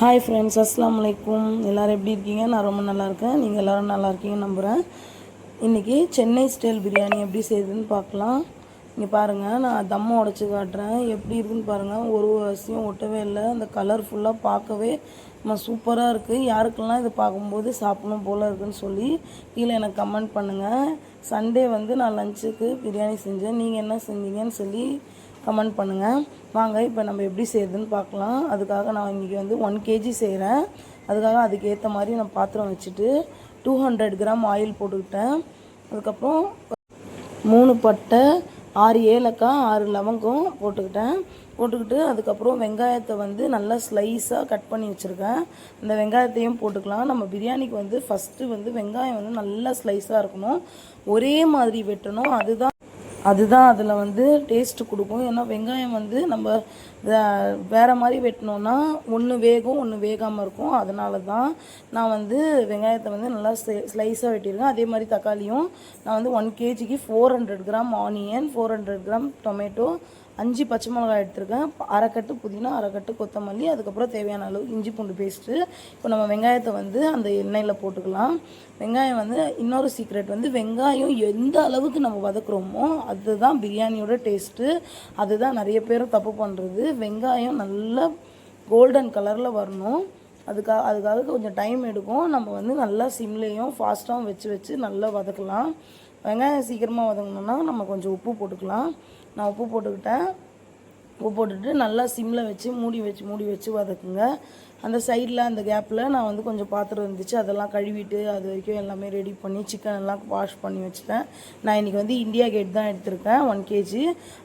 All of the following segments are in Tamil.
ஹாய் ஃப்ரெண்ட்ஸ், அஸ்ஸலாமு அலைக்கும். எல்லோரும் எப்படி இருக்கீங்க? நான் ரொம்ப நல்லா இருக்கேன். நீங்கள் எல்லோரும் நல்லா இருக்கீங்கன்னு நம்புகிறேன். இன்றைக்கி சென்னை ஸ்டைல் பிரியாணி எப்படி செய்யுதுன்னு பார்க்கலாம். இங்கே பாருங்கள், நான் தம்மை உடச்சி காட்டுறேன். எப்படி இருக்குன்னு பாருங்கள். ஒரு அரிசியும் ஒட்டவே இல்லை. அந்த கலர்ஃபுல்லாக பார்க்கவே சூப்பராக இருக்குது. யாருக்கெல்லாம் இது பார்க்கும்போது சாப்பிடணும் போல் இருக்குதுன்னு சொல்லி கீழே எனக்கு கமெண்ட் பண்ணுங்கள். சண்டே நான் லஞ்சுக்கு பிரியாணி செஞ்சேன். நீங்கள் என்ன செஞ்சீங்கன்னு சொல்லி கமெண்ட் பண்ணுங்கள். வாங்க இப்போ நம்ம எப்படி செய்யுதுன்னு பார்க்கலாம். அதுக்காக நான் இன்றைக்கி 1 kg செய்கிறேன். அதுக்காக அதுக்கு ஏற்ற மாதிரி நான் பாத்திரம் வச்சுட்டு 200 கிராம் ஆயில் போட்டுக்கிட்டேன். அதுக்கப்புறம் 3 பட்டை, 6 ஏலக்காய், 6 லவங்கம் போட்டுக்கிட்டு அதுக்கப்புறம் வெங்காயத்தை நல்லா ஸ்லைஸாக கட் பண்ணி வச்சுருக்கேன். அந்த வெங்காயத்தையும் போட்டுக்கலாம். நம்ம பிரியாணிக்கு ஃபஸ்ட்டு வெங்காயம் நல்லா ஸ்லைஸாக இருக்கணும். ஒரே மாதிரி வெட்டணும். அதுதான் அதில் டேஸ்ட்டு கொடுக்கும். ஏன்னா வெங்காயம் நம்ம வேறு மாதிரி வெட்டினோன்னா ஒன்று வேகும், ஒன்று வேகாமல் இருக்கும். அதனால தான் நான் வெங்காயத்தை நல்லா ஸ்லைஸாக வெட்டியிருக்கேன். அதே மாதிரி தக்காளியும் நான் 1 kgக்கு 400 கிராம் ஆனியன், 400 கிராம் டொமேட்டோ, 5 பச்சை மிளகாய் எடுத்துருக்கேன், அரைக்கட்டு புதினா, அரைக்கட்டு கொத்தமல்லி, அதுக்கப்புறம் தேவையான அளவு இஞ்சி பூண்டு பேஸ்ட்டு. இப்போ நம்ம வெங்காயத்தை அந்த எண்ணெயில் போட்டுக்கலாம். வெங்காயம் இன்னொரு சீக்ரெட் வெங்காயம் எந்த அளவுக்கு நம்ம வதக்குறோமோ அதுதான் பிரியாணியோட டேஸ்ட்டு. அதுதான் நிறைய பேரும் தப்பு பண்ணுறது. வெங்காயம் நல்லா கோல்டன் கலரில் வரணும். அதுக்காக கொஞ்சம் டைம் எடுக்கும். நம்ம நல்லா சிம்லேயும் ஃபாஸ்ட்டாகவும் வச்சு நல்லா வதக்கலாம். வெங்காயம் சீக்கிரமாக வதங்கணுன்னா நம்ம கொஞ்சம் உப்பு போட்டுக்கலாம். நான் உப்பு போட்டுக்கிட்டேன். உப்பு போட்டுட்டு நல்லா சிம்மில் வச்சு மூடி வச்சு வதக்குங்க. அந்த சைடில் அந்த கேப்பில் நான் கொஞ்சம் பாத்திரம் இருந்துச்சு, அதெல்லாம் கழுவிட்டு அது வரைக்கும் எல்லாமே ரெடி பண்ணி சிக்கன் எல்லாம் வாஷ் பண்ணி வச்சுட்டேன். நான் இன்றைக்கி இந்தியா கேட் தான் எடுத்திருக்கேன் 1 kg.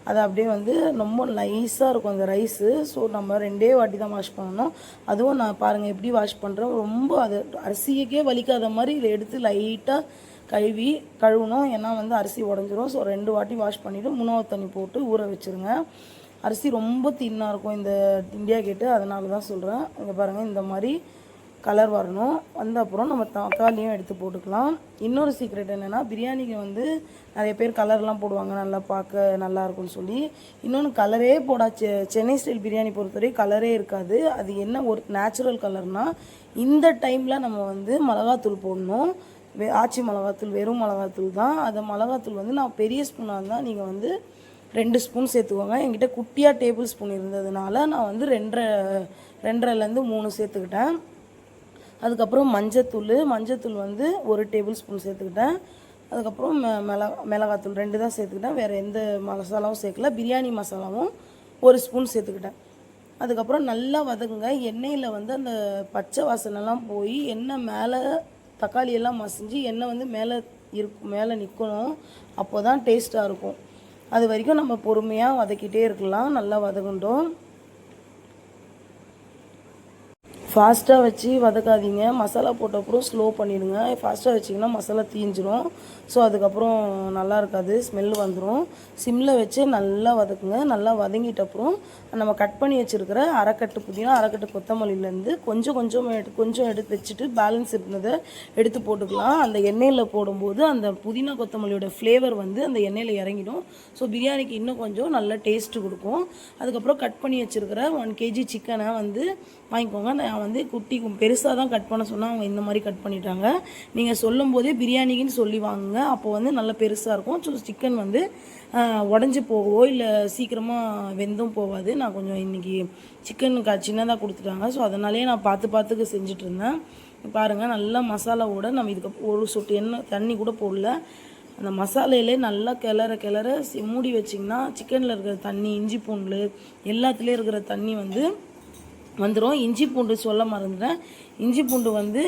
அது அப்படியே ரொம்ப நைஸாக இருக்கும் அந்த ரைஸு. ஸோ நம்ம 2 வாட்டி தான் வாஷ் பண்ணணும். அதுவும் நான் பாருங்கள் எப்படி வாஷ் பண்ணுறேன். ரொம்ப அது அரிசிக்கே வலிக்காத மாதிரி இதை எடுத்து லைட்டாக கழுவணும். ஏன்னா அரிசி உடஞ்சிரும். ஸோ 2 வாட்டி வாஷ் பண்ணிவிட்டு 3வது தண்ணி போட்டு ஊற வச்சுருங்க. அரிசி ரொம்ப தின்னாக இருக்கும் இந்த இந்தியா கேட்டு, அதனால தான் சொல்கிறேன். இங்கே பாருங்கள், இந்த மாதிரி கலர் வந்த அப்புறம் நம்ம தக்காளியும் எடுத்து போட்டுக்கலாம். இன்னொரு சீக்ரெட் என்னென்னா, பிரியாணிக்கு நிறைய பேர் கலர்லாம் போடுவாங்க நல்லா பார்க்க நல்லாயிருக்கும்னு சொல்லி. இன்னொன்று கலரே சென்னை ஸ்டைல் பிரியாணி பொறுத்தவரை கலரே இருக்காது. அது என்ன ஒரு நேச்சுரல் கலர்னால், இந்த டைமில் நம்ம மிளகாத்தூள் போடணும். ஆச்சி மிளகாத்தூள், வெறும் மிளகாத்தூள் தான். அந்த மிளகாத்தூள் நான் பெரிய ஸ்பூனாக இருந்தால் நீங்கள் 2 ஸ்பூன் சேர்த்துக்கோங்க. என்கிட்ட குட்டியாக டேபிள் ஸ்பூன் இருந்ததுனால நான் 2.5லேருந்து 3 சேர்த்துக்கிட்டேன். அதுக்கப்புறம் மஞ்சத்தூள் 1 டேபிள் ஸ்பூன் சேர்த்துக்கிட்டேன். அதுக்கப்புறம் மிளகாத்தூள் 2 தான் சேர்த்துக்கிட்டேன். வேறு எந்த மசாலாவும் சேர்க்கல. பிரியாணி மசாலாவும் 1 ஸ்பூன் சேர்த்துக்கிட்டேன். அதுக்கப்புறம் நல்லா வதக்குங்க. எண்ணெயில் அந்த பச்சை வாசனைலாம் போய் எண்ணெய் மேலே தக்காளியெல்லாம் மசிஞ்சு எண்ணெய் மேலே நிற்கணும். அப்போ தான் டேஸ்ட்டாக இருக்கும். அது வரைக்கும் நம்ம பொறுமையாக வதக்கிட்டே இருக்கலாம். நல்லா வதக்கட்டும். ஃபாஸ்ட்டாக வச்சு வதக்காதீங்க. மசாலா போட்ட அப்புறம் ஸ்லோ பண்ணிவிடுங்க. ஃபாஸ்ட்டாக வச்சிங்கன்னா மசாலா தீஞ்சிரும். ஸோ அதுக்கப்புறம் நல்லா இருக்காது, ஸ்மெல் வந்துடும். சிம்மில் வச்சு நல்லா வதக்குங்க. நல்லா வதங்கிட்ட அப்புறம் நம்ம கட் பண்ணி வச்சுருக்கிற அரைக்கட்டு புதினா, அரைக்கட்டு கொத்தமல்லியிலேருந்து கொஞ்சம் எடுத்து வச்சுட்டு பேலன்ஸ் இருந்ததை எடுத்து போட்டுக்கலாம். அந்த எண்ணெயில் போடும்போது அந்த புதினா கொத்தமல்லியோட ஃப்ளேவர் அந்த எண்ணெயில் இறங்கிடும். ஸோ பிரியாணிக்கு இன்னும் கொஞ்சம் நல்ல டேஸ்ட்டு கொடுக்கும். அதுக்கப்புறம் கட் பண்ணி வச்சுருக்கிற 1 kg சிக்கனை வாங்கிக்கோங்க. நான் பெருசாக தான் கட் பண்ண சொன்னால் அவங்க இந்த மாதிரி கட் பண்ணிட்டாங்க. நீங்கள் சொல்லும் போதே பிரியாணிக்குன்னு சொல்லி வாங்குங்க. அப்போ நல்ல பெருசாக இருக்கும். ஸோ சிக்கன் உடஞ்சி போகவோ இல்லை சீக்கிரமாக வெந்தும் போகாது. நான் கொஞ்சம் இன்றைக்கி சிக்கன் சின்னதாக கொடுத்துட்டாங்க. ஸோ அதனாலேயே நான் பார்த்துக்கு செஞ்சிட்ருந்தேன். பாருங்கள், நல்லா மசாலாவோட நம்ம இதுக்கு ஒரு சொட்டு தண்ணி கூட போடல. அந்த மசாலையிலே நல்லா கிளற மூடி வச்சிங்கன்னா சிக்கனில் இருக்கிற தண்ணி, இஞ்சி பூண்டு எல்லாத்துலேயும் இருக்கிற தண்ணி வந்துடும். இஞ்சி பூண்டு சொல்ல மறந்துட்டேன். இஞ்சி பூண்டு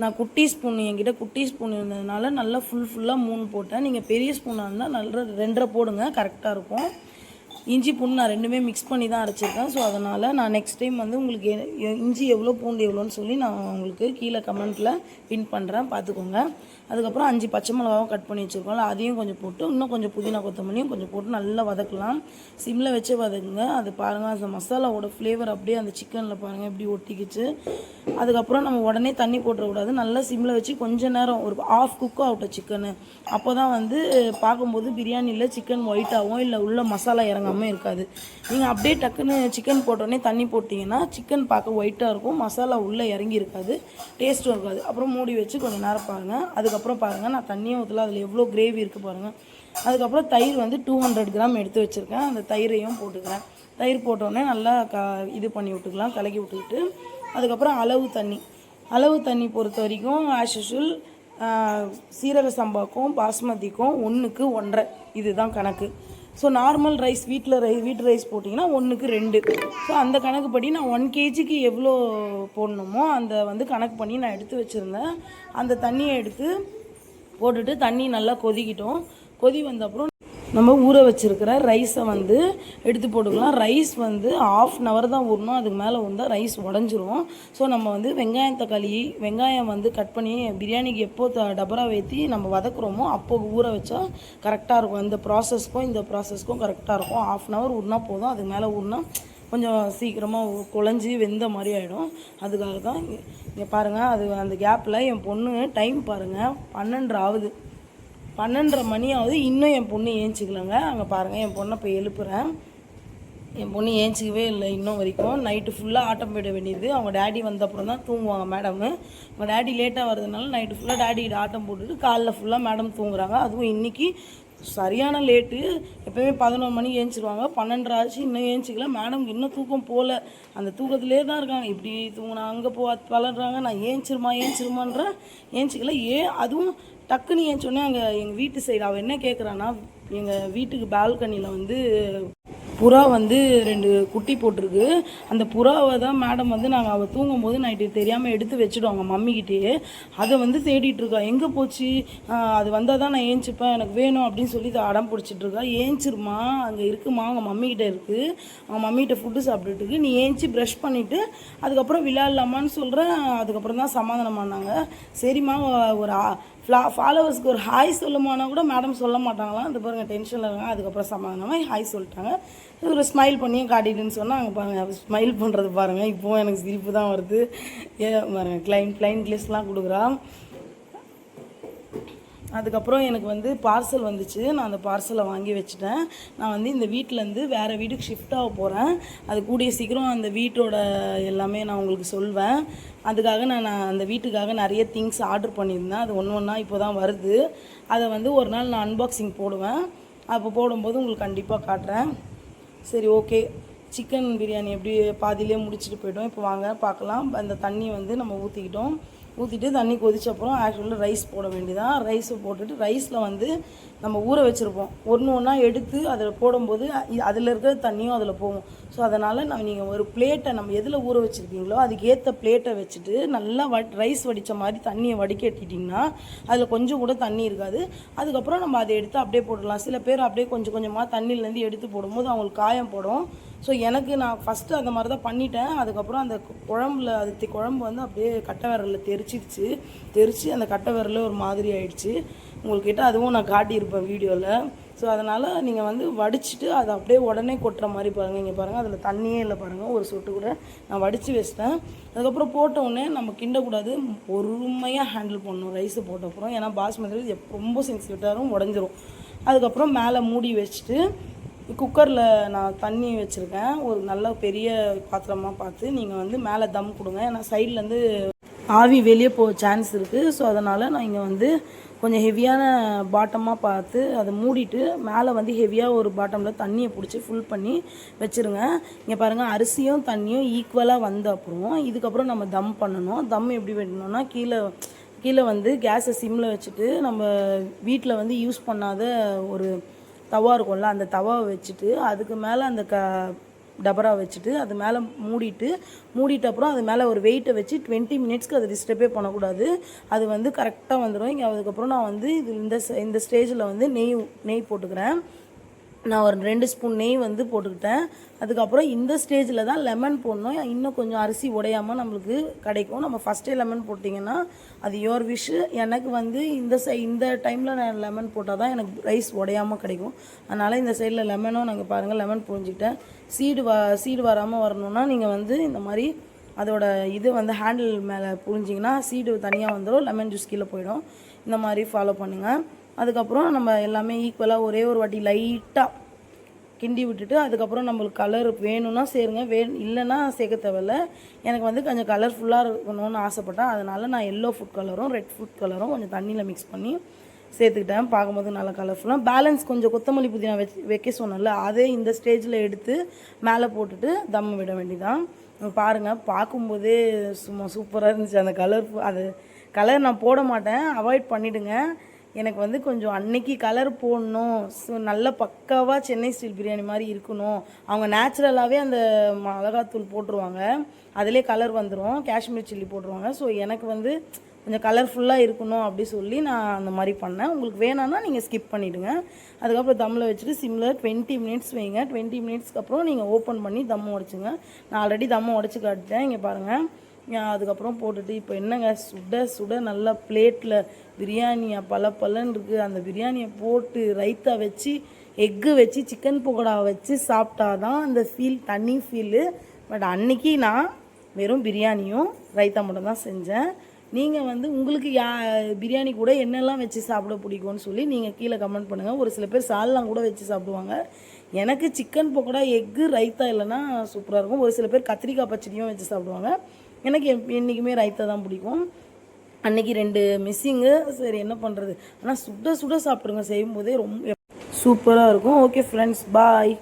நான் குட்டி ஸ்பூன், என்கிட்ட குட்டி ஸ்பூன் இருந்ததுனால நல்லா ஃபுல்லாக 3 போட்டேன். நீங்கள் பெரிய ஸ்பூனாக இருந்தால் நல்லா 2.5 போடுங்க, கரெக்டாக இருக்கும். இஞ்சி பூண்டு நான் 2மே மிக்ஸ் பண்ணி தான் அரைச்சிருக்கேன். ஸோ அதனால் நான் நெக்ஸ்ட் டைம் உங்களுக்கு இஞ்சி எவ்வளோ பூண்டு எவ்வளோன்னு சொல்லி நான் உங்களுக்கு கீழே கமெண்ட்டில் பின் பண்ணுறேன், பார்த்துக்கோங்க. அதுக்கப்புறம் 5 பச்சை மிளகாவும் கட் பண்ணி வச்சுருக்கோம்ல அதையும் கொஞ்சம் போட்டு இன்னும் கொஞ்சம் புதினா கொத்தமல்லியும் கொஞ்சம் போட்டு நல்லா வதக்கலாம். சிம்மில் வச்சு வதக்குங்க. அது பாருங்கள் அந்த மசாலாவோட ஃப்ளேவர் அப்படியே அந்த சிக்கனில் பாருங்கள் எப்படி ஒட்டிக்கிச்சு. அதுக்கப்புறம் நம்ம உடனே தண்ணி போட்டுறக்கூடாது. நல்லா சிம்மில் வச்சு கொஞ்சம் நேரம் ஒரு ஆஃப் குக் ஆகட்டும் சிக்கனு. அப்போ தான் வந்து பார்க்கும்போது பிரியாணியில் சிக்கன் ஒயிட்டாகவும் இல்லை உள்ள மசாலா இறங்காமல் இருக்காது. நீங்கள் அப்படியே டக்குன்னு சிக்கன் போட்டோடனே தண்ணி போட்டிங்கன்னா சிக்கன் பார்க்க ஒயிட்டாக இருக்கும், மசாலா உள்ளே இறங்கி இருக்காது, டேஸ்ட்டும் இருக்காது. அப்புறம் மூடி வச்சு கொஞ்சம் நேரம் பாருங்கள். அதுக்கப்புறம் பாருங்கள் நான் தண்ணியும் ஊற்றல, அதில் எவ்வளோ கிரேவி இருக்குது பாருங்கள். அதுக்கப்புறம் தயிர் வந்து 200 கிராம் எடுத்து வச்சுருக்கேன். அந்த தயிரையும் போட்டுக்கிறேன். தயிர் போட்டோடனே நல்லா இது பண்ணி விட்டுக்கலாம், கலக்கி விட்டுக்கிட்டு அதுக்கப்புறம் அளவு தண்ணி பொறுத்த வரைக்கும் ஆஸ் யூஷுவல் சீரக சம்பாக்கும் பாஸ்மதிக்கும் 1க்கு 1.5 இதுதான் கணக்கு. ஸோ நார்மல் ரைஸ் வீட்டு ரைஸ் போட்டிங்கன்னா 1க்கு 2. ஸோ அந்த கணக்குப்படி நான் 1 kgக்கு எவ்வளோ போடணுமோ அந்த வந்து கணக்கு பண்ணி நான் எடுத்து வச்சுருந்தேன். அந்த தண்ணியை எடுத்து போட்டுட்டு தண்ணி நல்லா கொதிக்கிட்டோம். கொதி வந்த அப்புறம் நம்ம ஊற வச்சுருக்கிற ரைஸை வந்து எடுத்து போட்டுக்கலாம். ரைஸ் வந்து 1/2 hour தான் ஊறணும், அதுக்கு மேலே வந்தால் ரைஸ் உடஞ்சிரும். ஸோ நம்ம வந்து வெங்காயம் வந்து கட் பண்ணி பிரியாணிக்கு எப்போ டபரா ஏற்றி நம்ம வதக்குறோமோ அப்போ ஊற வச்சா கரெக்டாக இருக்கும். இந்த ப்ராசஸ்க்கும் கரெக்டாக இருக்கும். 1/2 hour ஊறினா போதும். அதுக்கு மேலே ஊறினா கொஞ்சம் சீக்கிரமாக குழஞ்சி வெந்த மாதிரி ஆகிடும். அதுக்காக தான் இங்கே பாருங்கள். அந்த கேப்பில் என் பொண்ணு டைம் பாருங்கள் 12 ஆகுது, 12:30 மணி ஆகுது. இன்னும் என் பொண்ணு ஏஞ்சிக்கலங்க. அங்கே பாருங்கள் என் பொண்ணை இப்போ எழுப்புறேன். என் பொண்ணு ஏஞ்சிக்கவே இல்லை இன்னும் வரைக்கும். நைட்டு ஃபுல்லாக ஆட்டம் போயிட வேண்டியது. அவங்க டேடி வந்தப்புறம் தான் தூங்குவாங்க மேடமு. அவங்க டேடி லேட்டாக வரதுனால நைட்டு ஃபுல்லாக டேடிக்கிட்ட ஆட்டம் போட்டுட்டு காலைல ஃபுல்லாக மேடம் தூங்குறாங்க. அதுவும் இன்றைக்கி சரியான லேட்டு. எப்போயுமே 11 மணிக்கு ஏஞ்சிருவாங்க, 12:30 ஆச்சு இன்னும் ஏஞ்சிக்கல. மேடம்க்கு இன்னும் தூக்கம் போகல, அந்த தூக்கத்திலே தான் இருக்காங்க. இப்படி தூங்கினா அங்கே வளர்றாங்க. நான் ஏஞ்சிருமான்றேன், ஏஞ்சிக்கல. அதுவும் டக்குன்னு ஏஞ்சோடனே அங்கே எங்கள் வீட்டு சைடு அவள் என்ன கேட்குறான்னா, எங்கள் வீட்டுக்கு பால்கனியில் வந்து புறா வந்து 2 குட்டி போட்டிருக்கு. அந்த புறாவை தான் மேடம் வந்து நாங்கள் அவள் தூங்கும்போது நைட்டு தெரியாமல் எடுத்து வச்சுடுவாங்க மம்மிக்கிட்டே. அதை வந்து தேடிட்டுருக்கா, எங்கே போச்சு, அது வந்தால் தான் நான் ஏஞ்சிப்பேன், எனக்கு வேணும் அப்படின்னு சொல்லி அடம் பிடிச்சிட்ருக்கா. ஏஞ்சிருமா, அங்கே இருக்குமா, அவங்க மம்மிக்கிட்ட இருக்குது, அவங்க மம்மிகிட்ட ஃபுட்டு சாப்பிட்டுட்டுருக்கு, நீ ஏஞ்சி ப்ரஷ் பண்ணிவிட்டு அதுக்கப்புறம் விளையாடலாமான்னு சொல்கிறேன். அதுக்கப்புறம் தான் சமாதானம் பண்ணாங்க. சரிம்மா ஒரு ஃபாலோவர்ஸ்க்கு ஒரு ஹாய் சொல்லுமானா கூட மேடம் சொல்ல மாட்டாங்களாம். அது பாருங்கள் டென்ஷனில் இருக்காங்க. அதுக்கப்புறம் சமாதானமாக ஹாய் சொல்லிட்டாங்க. ஒரு ஸ்மைல் பண்ணியும் காட்டிட்டுன்னு சொன்னால் அங்கே பாருங்கள் ஸ்மைல் பண்ணுறது பாருங்கள். இப்போவும் எனக்கு சிரிப்பு தான் வருது. பாருங்கள் ப்ளைன் கிளேஸ்லாம் கொடுக்குறா. அதுக்கப்புறம் எனக்கு வந்து பார்சல் வந்துச்சு. நான் அந்த பார்சலை வாங்கி வச்சுட்டேன். நான் வந்து இந்த வீட்டிலேருந்து வேறு வீட்டுக்கு ஷிஃப்ட் ஆக போகிறேன். அது கூடிய சீக்கிரம் அந்த வீட்டோட எல்லாமே நான் உங்களுக்கு சொல்வேன். அதுக்காக நான் அந்த வீட்டுக்காக நிறைய திங்ஸ் ஆர்டர் பண்ணியிருந்தேன். அது ஒன்றா இப்போ தான் வருது. அதை வந்து ஒரு நாள் நான் அன்பாக்சிங் போடுவேன். அப்போ போடும்போது உங்களுக்கு கண்டிப்பாக காட்டுறேன். சரி, ஓகே. சிக்கன் பிரியாணி எப்படி பாதியிலே முடிச்சுட்டு போய்ட்டோம். இப்போ வாங்க பார்க்கலாம். அந்த தண்ணி வந்து நம்ம ஊற்றிட்டு தண்ணி கொதிச்சப்பறம் ஆக்சுவலாக ரைஸ் போட வேண்டியதான். ரைஸை போட்டுட்டு ரைஸில் வந்து நம்ம ஊற வச்சுருப்போம். ஒன்றா எடுத்து அதில் போடும்போது அதில் இருக்கிற தண்ணியும் அதில் போகும். ஸோ அதனால் நீங்கள் ஒரு பிளேட்டை நம்ம எதில் ஊற வச்சுருக்கீங்களோ அதுக்கு ஏற்ற பிளேட்டை வச்சுட்டு நல்லா ரைஸ் வடித்த மாதிரி தண்ணியை வடிகட்டிட்டிங்கன்னா அதில் கொஞ்சம் கூட தண்ணி இருக்காது. அதுக்கப்புறம் நம்ம அதை எடுத்து அப்படியே போடலாம். சில பேர் அப்படியே கொஞ்சம் கொஞ்சமாக தண்ணியிலேருந்து எடுத்து போடும்போது அவங்களுக்கு காயம் போடும். ஸோ நான் ஃபஸ்ட்டு அந்த மாதிரி தான் பண்ணிட்டேன். அதுக்கப்புறம் அந்த குழம்பு வந்து அப்படியே கட்டை விரலில் தெரிச்சு அந்த கட்டை விரலில் ஒரு மாதிரி ஆயிடுச்சு. உங்கள்கிட்ட அதுவும் நான் காட்டியிருப்பேன் வீடியோவில். ஸோ அதனால் நீங்கள் வந்து வடிச்சிட்டு அதை அப்படியே உடனே கொட்டுற மாதிரி பாருங்கள். இங்கே பாருங்கள், அதில் தண்ணியே இல்லை பாருங்கள், ஒரு சொட்டு கூட. நான் வடித்து வச்சிட்டேன். அதுக்கப்புறம் போட்டவுடனே நம்ம கிண்டக்கூடாது, பொறுமையாக ஹேண்டில் பண்ணணும் ரைஸை போட்டப்புறம். ஏன்னா பாஸ்மதி ரொம்ப சென்சிட்டிவாகவும் உடஞ்சிரும். அதுக்கப்புறம் மேலே மூடி வச்சுட்டு குக்கரில் நான் தண்ணி வச்சுருக்கேன். ஒரு நல்ல பெரிய பாத்திரமாக பார்த்து நீங்கள் வந்து மேலே தம் கொடுங்க. ஏன்னா சைட்லேருந்து ஆவி வெளியே போக சான்ஸ் இருக்குது. ஸோ அதனால் நான் இங்கே வந்து கொஞ்சம் ஹெவியான பாட்டமாக பார்த்து அதை மூடிட்டு மேலே வந்து ஹெவியாக ஒரு பாட்டமில் தண்ணியை பிடிச்சி ஃபுல் பண்ணி வச்சுருங்க. இங்கே பாருங்கள், அரிசியும் தண்ணியும் ஈக்குவலாக வந்த அப்புறம் இதுக்கப்புறம் நம்ம தம் பண்ணணும். தம் எப்படி வைக்கணும்னா கீழே வந்து கேஸை சிம்மில் வச்சுட்டு நம்ம வீட்டில் வந்து யூஸ் பண்ணாத ஒரு தவா இருக்கும்ல, அந்த தவாவை வச்சுட்டு அதுக்கு மேலே அந்த டபரா வச்சுட்டு அது மேலே மூடிட்டு அப்புறம் அது மேலே ஒரு வெயிட்டை வச்சு 20 மினிட்ஸ்க்கு அதை டிஸ்டர்பே பண்ணக்கூடாது. அது வந்து கரெக்டாக வந்துடும். இங்கே அதுக்கப்புறம் நான் வந்து இந்த ஸ்டேஜில் வந்து நெய் போட்டுக்கிறேன். நான் ஒரு 2 ஸ்பூன் நெய் வந்து போட்டுக்கிட்டேன். அதுக்கப்புறம் இந்த ஸ்டேஜில் தான் லெமன் போடணும். இன்னும் கொஞ்சம் அரிசி உடையாமல் நம்மளுக்கு கிடைக்கும். நம்ம ஃபஸ்ட்டே லெமன் போட்டிங்கன்னா அது யோர் விஷ். எனக்கு வந்து இந்த டைமில் நான் லெமன் போட்டால் தான் எனக்கு ரைஸ் உடையாமல் கிடைக்கும். அதனால் இந்த சைடில் லெமனும் நாங்கள் பாருங்கள் லெமன் புழிஞ்சிக்கிட்டேன். சீடு வராமல் வரணுன்னா நீங்கள் வந்து இந்த மாதிரி அதோட இது வந்து ஹேண்டில் மேலே புழிஞ்சிங்கன்னா சீடு தனியாக வந்துடும், லெமன் ஜூஸ் கீழே போயிடும். இந்த மாதிரி ஃபாலோ பண்ணுங்கள். அதுக்கப்புறம் நம்ம எல்லாமே ஈக்குவலாக ஒரே ஒரு வாட்டி லைட்டாக கிண்டி விட்டுட்டு அதுக்கப்புறம் நம்மளுக்கு கலர் வேணும்னா சேருங்க, இல்லைன்னா சேர்க்க தேவையில்ல. எனக்கு வந்து கொஞ்சம் கலர்ஃபுல்லாக இருக்கணும்னு ஆசைப்பட்டேன். அதனால் நான் எல்லோ ஃபுட் கலரும் ரெட் ஃபுட் கலரும் கொஞ்சம் தண்ணியில் மிக்ஸ் பண்ணி சேர்த்துக்கிட்டேன். பார்க்கும்போது நல்லா கலர்ஃபுல்லாக பேலன்ஸ் கொஞ்சம் கொத்தமல்லி புதினா வைக்க சொன்னல, அதே இந்த ஸ்டேஜில் எடுத்து மேலே போட்டுட்டு தம் விட வேண்டியதான். பாருங்கள், பார்க்கும்போதே சும்மா சூப்பராக இருந்துச்சு. அந்த கலர் நான் போட மாட்டேன், அவாய்ட் பண்ணிவிடுங்க. எனக்கு வந்து கொஞ்சம் அன்னைக்கு கலர் போடணும், ஸோ நல்ல பக்காவாக சென்னை ஸ்டைல் பிரியாணி மாதிரி இருக்கணும். அவங்க நேச்சுரலாகவே அந்த மிளகாத்தூள் போட்டுருவாங்க, அதிலே கலர் வந்துடும், காஷ்மீர் சில்லி போட்டுருவாங்க. ஸோ எனக்கு வந்து கொஞ்சம் கலர்ஃபுல்லாக இருக்கணும் அப்படி சொல்லி நான் அந்த மாதிரி பண்ணேன். உங்களுக்கு வேணான்னா நீங்கள் ஸ்கிப் பண்ணிவிடுங்க. அதுக்கப்புறம் தம்மில் வச்சுட்டு சிம்மில் 20 மினிட்ஸ் வைங்க. 20 மினிட்ஸ்க்கு அப்புறம் நீங்கள் ஓப்பன் பண்ணி தம் உடைச்சுங்க. நான் ஆல்ரெடி தம்மை உடச்சி காட்டிட்டேன், இங்கே பாருங்கள். அதுக்கப்புறம் போட்டுட்டு இப்போ என்னங்க, சுட நல்லா பிளேட்டில் பிரியாணியை பலன்னு இருக்குது. அந்த பிரியாணியை போட்டு ரைத்தா வச்சு எக்கு வச்சு சிக்கன் பக்கோடா வச்சு சாப்பிட்டா தான் அந்த தனி ஃபீலு. பட் அன்றைக்கி நான் வெறும் பிரியாணியும் ரைத்தா மட்டும் தான் செஞ்சேன். நீங்கள் வந்து உங்களுக்கு பிரியாணி கூட என்னெல்லாம் வச்சு சாப்பிட பிடிக்கும்னு சொல்லி நீங்கள் கீழே கமெண்ட் பண்ணுங்கள். ஒரு சில பேர் சால்லாம் கூட வச்சு சாப்பிடுவாங்க. எனக்கு சிக்கன் பக்கோடா எக்கு ரைத்தா இல்லைன்னா சூப்பராக இருக்கும். ஒரு சில பேர் கத்திரிக்காய் பச்சடியும் வச்சு சாப்பிடுவாங்க. எனக்கு என்றைக்குமே ரைத்தா தான் பிடிக்கும். அன்றைக்கி 2 மிஸ்ஸிங்கு, சரி என்ன பண்ணுறது. ஆனால் சுட சாப்பிட்ருங்க, செய்யும்போதே ரொம்ப சூப்பராக இருக்கும். ஓகே ஃப்ரெண்ட்ஸ், பாய்.